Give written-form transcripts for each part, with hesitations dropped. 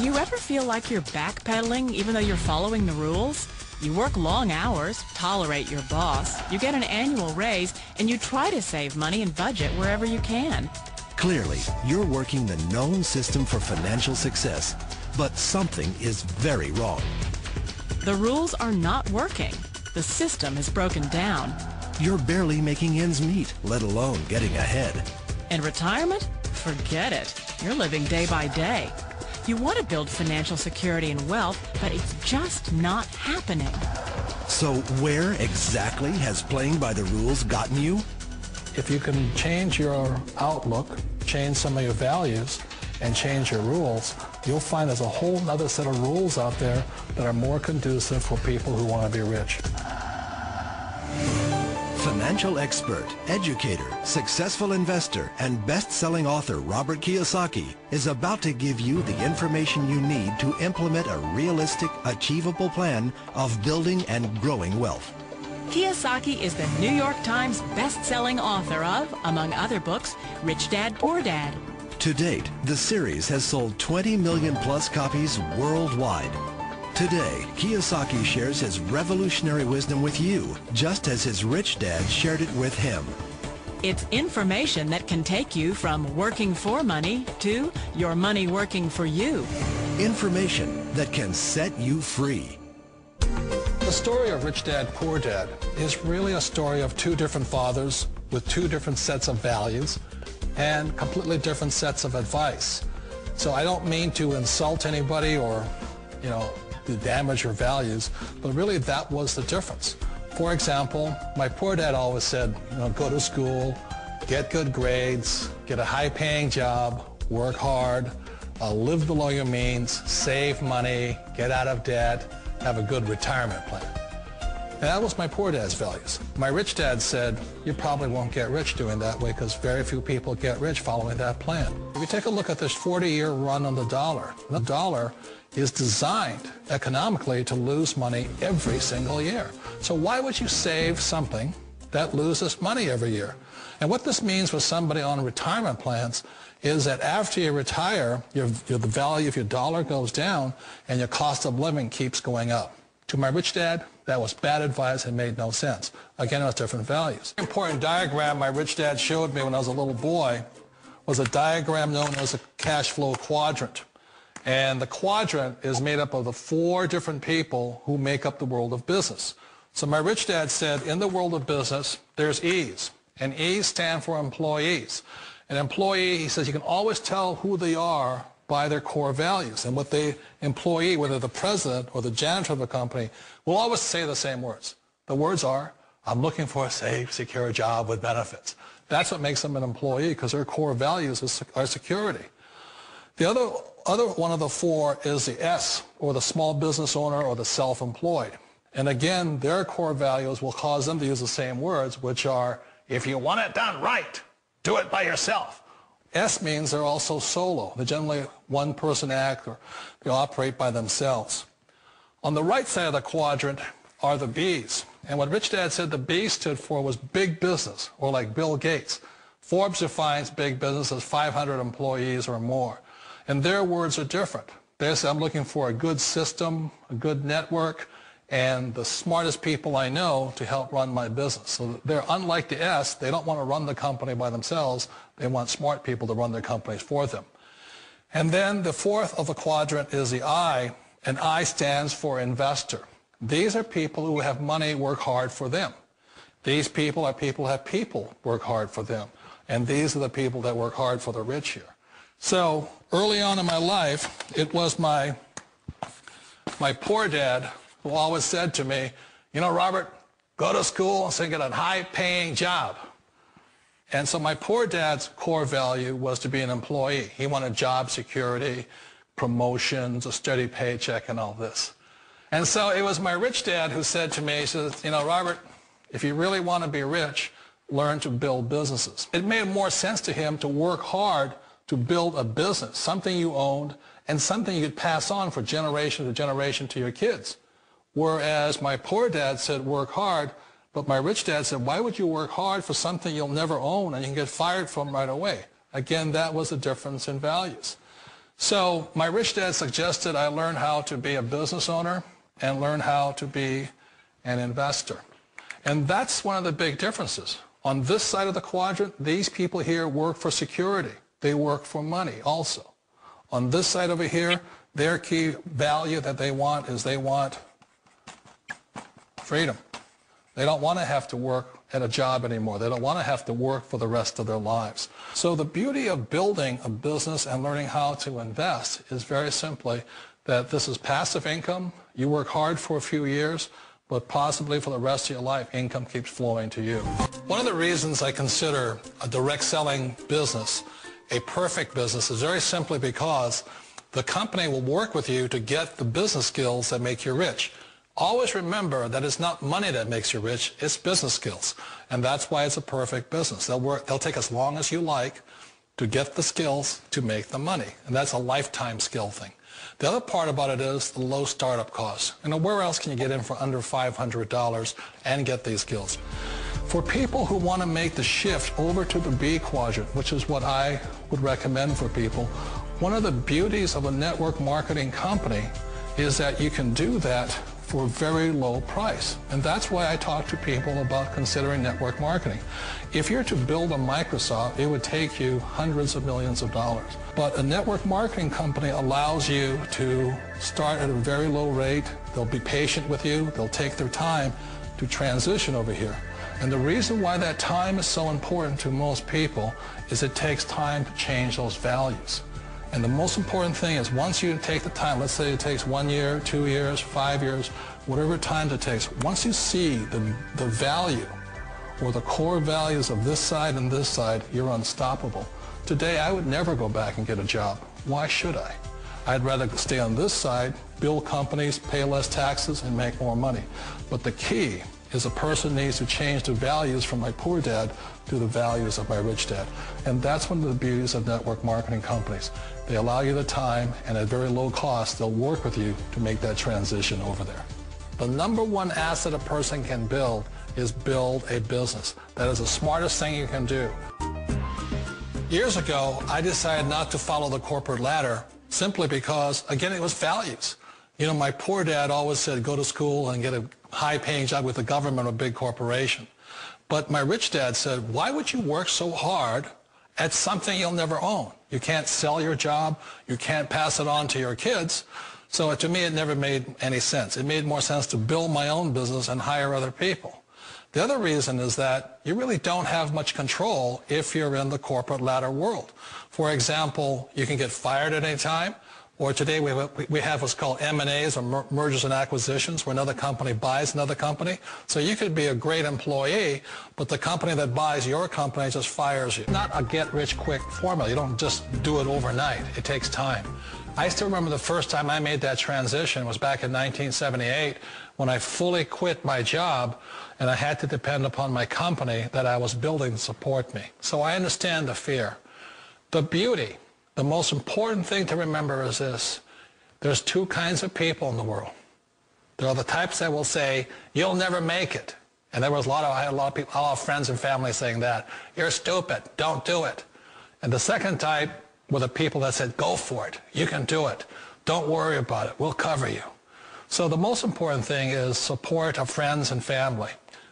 you ever feel like you're backpedaling even though you're following the rules? You work long hours, tolerate your boss, you get an annual raise, and you try to save money and budget wherever you can. Clearly, you're working the known system for financial success, but something is very wrong. The rules are not working. The system is broken down. You're barely making ends meet, let alone getting ahead. And retirement? Forget it. You're living day by day. You want to build financial security and wealth, but it's just not happening. So where exactly has playing by the rules gotten you? If you can change your outlook, change some of your values, and change your rules, you'll find there's a whole other set of rules out there that are more conducive for people who want to be rich. Financial expert, educator, successful investor, and best-selling author Robert Kiyosaki is about to give you the information you need to implement a realistic, achievable plan of building and growing wealth. Kiyosaki is the New York Times best-selling author of, among other books, Rich Dad, Poor Dad. To date, the series has sold 20 million plus copies worldwide. Today, Kiyosaki shares his revolutionary wisdom with you, just as his rich dad shared it with him. It's information that can take you from working for money to your money working for you. Information that can set you free. The story of Rich Dad, Poor Dad is really a story of two different fathers with two different sets of values and completely different sets of advice. So I don't mean to insult anybody or, to damage your values, but really that was the difference. For example, my poor dad always said, go to school, get good grades, get a high-paying job, work hard, live below your means, save money, get out of debt, have a good retirement plan. And that was my poor dad's values. My rich dad said, you probably won't get rich doing that way because very few people get rich following that plan. If you take a look at this 40-year run on the dollar is designed economically to lose money every single year. So why would you save something that loses money every year? And what this means for somebody on retirement plans is that after you retire, the value of your dollar goes down and your cost of living keeps going up. To my rich dad, that was bad advice and made no sense. Again, it was different values. An important diagram my rich dad showed me when I was a little boy was a diagram known as a cash flow quadrant. And the quadrant is made up of the four different people who make up the world of business. So my rich dad said, in the world of business, there's E's. And E's stand for employees. An employee, he says, you can always tell who they are by their core values. And what the employee, whether the president or the janitor of the company, will always say the same words. The words are, I'm looking for a safe, secure job with benefits. That's what makes them an employee, because their core values are security. The other one of the four is the S, or the small business owner or the self-employed. And again, their core values will cause them to use the same words, which are, if you want it done right, do it by yourself. S means they're also solo. They're generally one-person act, or they operate by themselves. On the right side of the quadrant are the B's. And what Rich Dad said the B stood for was big business, or like Bill Gates. Forbes defines big business as 500 employees or more. And their words are different. They say, I'm looking for a good system, a good network, and the smartest people I know to help run my business. So they're unlike the S. They don't want to run the company by themselves. They want smart people to run their companies for them. And then the fourth of the quadrant is the I, and I stands for investor. These are people who have money work hard for them. These people are people who have people work hard for them. And these are the people that work hard for the rich here. So early on in my life, it was my poor dad who always said to me, Robert, go to school and get a high-paying job. And so my poor dad's core value was to be an employee. He wanted job security, promotions, a steady paycheck, and all this. And so it was my rich dad who said to me, he says, Robert, if you really want to be rich, learn to build businesses. It made more sense to him to work hard to build a business, something you owned, and something you could pass on for generation to generation to your kids. Whereas my poor dad said work hard, but my rich dad said, why would you work hard for something you'll never own and you can get fired from right away? Again, that was the difference in values. So my rich dad suggested I learn how to be a business owner and learn how to be an investor. And that's one of the big differences. On this side of the quadrant, these people here work for security. They work for money also. On this side over here, their key value that they want is they want freedom. They don't want to have to work at a job anymore. They don't want to have to work for the rest of their lives. So the beauty of building a business and learning how to invest is very simply that this is passive income. You work hard for a few years, but possibly for the rest of your life, income keeps flowing to you. One of the reasons I consider a direct selling business a perfect business is very simply because the company will work with you to get the business skills that make you rich. Always remember that it's not money that makes you rich, it's business skills. And that's why it's a perfect business. They'll take as long as you like to get the skills to make the money. And that's a lifetime skill thing. The other part about it is the low startup cost. Where else can you get in for under $500 and get these skills? For people who want to make the shift over to the B quadrant, which is what I would recommend for people, one of the beauties of a network marketing company is that you can do that for a very low price. And that's why I talk to people about considering network marketing. If you're to build a Microsoft, it would take you hundreds of millions of dollars. But a network marketing company allows you to start at a very low rate. They'll be patient with you. They'll take their time to transition over here. And the reason why that time is so important to most people is it takes time to change those values. And the most important thing is once you take the time, let's say it takes 1 year, 2 years, 5 years, whatever time it takes, once you see the value or the core values of this side and this side, you're unstoppable. Today, I would never go back and get a job. Why should I? I'd rather stay on this side, build companies, pay less taxes, and make more money. But the key is a person needs to change the values from my poor dad to the values of my rich dad. And that's one of the beauties of network marketing companies. They allow you the time, and at very low cost, they'll work with you to make that transition over there. The number one asset a person can build is build a business. That is the smartest thing you can do. Years ago, I decided not to follow the corporate ladder simply because, again, it was values. My poor dad always said, go to school and get a high-paying job with the government or a big corporation. But my rich dad said, why would you work so hard at something you'll never own? You can't sell your job. You can't pass it on to your kids. So to me, it never made any sense. It made more sense to build my own business and hire other people. The other reason is that you really don't have much control if you're in the corporate ladder world. For example, you can get fired at any time. Or today we have what's called M&As, or mergers and acquisitions, where another company buys another company. So you could be a great employee, but the company that buys your company just fires you. Not a get-rich-quick formula. You don't just do it overnight. It takes time. I still remember the first time I made that transition was back in 1978 when I fully quit my job and I had to depend upon my company that I was building to support me. So I understand the fear. The beauty. The most important thing to remember is this. There's two kinds of people in the world. There are the types that will say, you'll never make it. And I had a lot of people, a lot of friends and family saying that. You're stupid. Don't do it. And the second type were the people that said, go for it. You can do it. Don't worry about it. We'll cover you. So the most important thing is support of friends and family.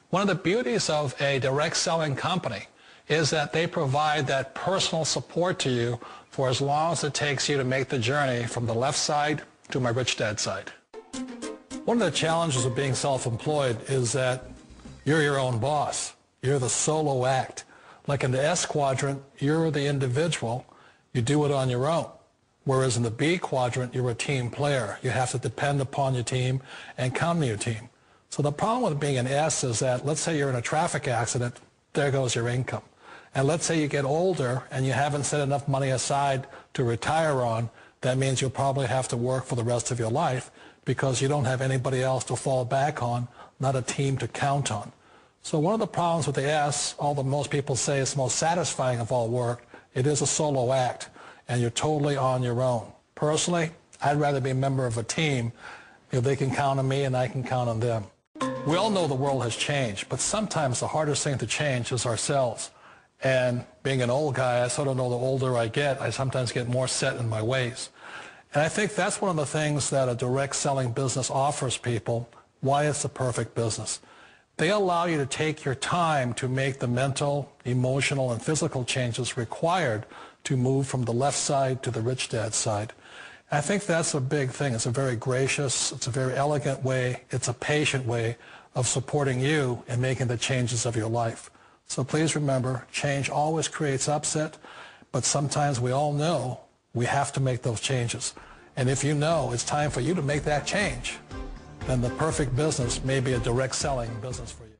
One of the beauties of a direct selling company is that they provide that personal support to you for as long as it takes you to make the journey from the left side to my rich dad side. One of the challenges of being self-employed is that you're your own boss. You're the solo act. Like in the S quadrant, you're the individual. You do it on your own. Whereas in the B quadrant, you're a team player. You have to depend upon your team and count on your team. So the problem with being an S is that, let's say you're in a traffic accident, there goes your income. And let's say you get older and you haven't set enough money aside to retire on, that means you'll probably have to work for the rest of your life because you don't have anybody else to fall back on, not a team to count on. So one of the problems with the S, although most people say it's the most satisfying of all work, it is a solo act and you're totally on your own. Personally, I'd rather be a member of a team if they can count on me and I can count on them. We all know the world has changed, but sometimes the hardest thing to change is ourselves. And being an old guy, I sort of know the older I get, I sometimes get more set in my ways. And I think that's one of the things that a direct selling business offers people, why it's the perfect business. They allow you to take your time to make the mental, emotional, and physical changes required to move from the left side to the rich dad side. And I think that's a big thing. It's a very gracious, it's a very elegant way, it's a patient way of supporting you in making the changes of your life. So please remember, change always creates upset, but sometimes we all know we have to make those changes. And if you know it's time for you to make that change, then the perfect business may be a direct selling business for you.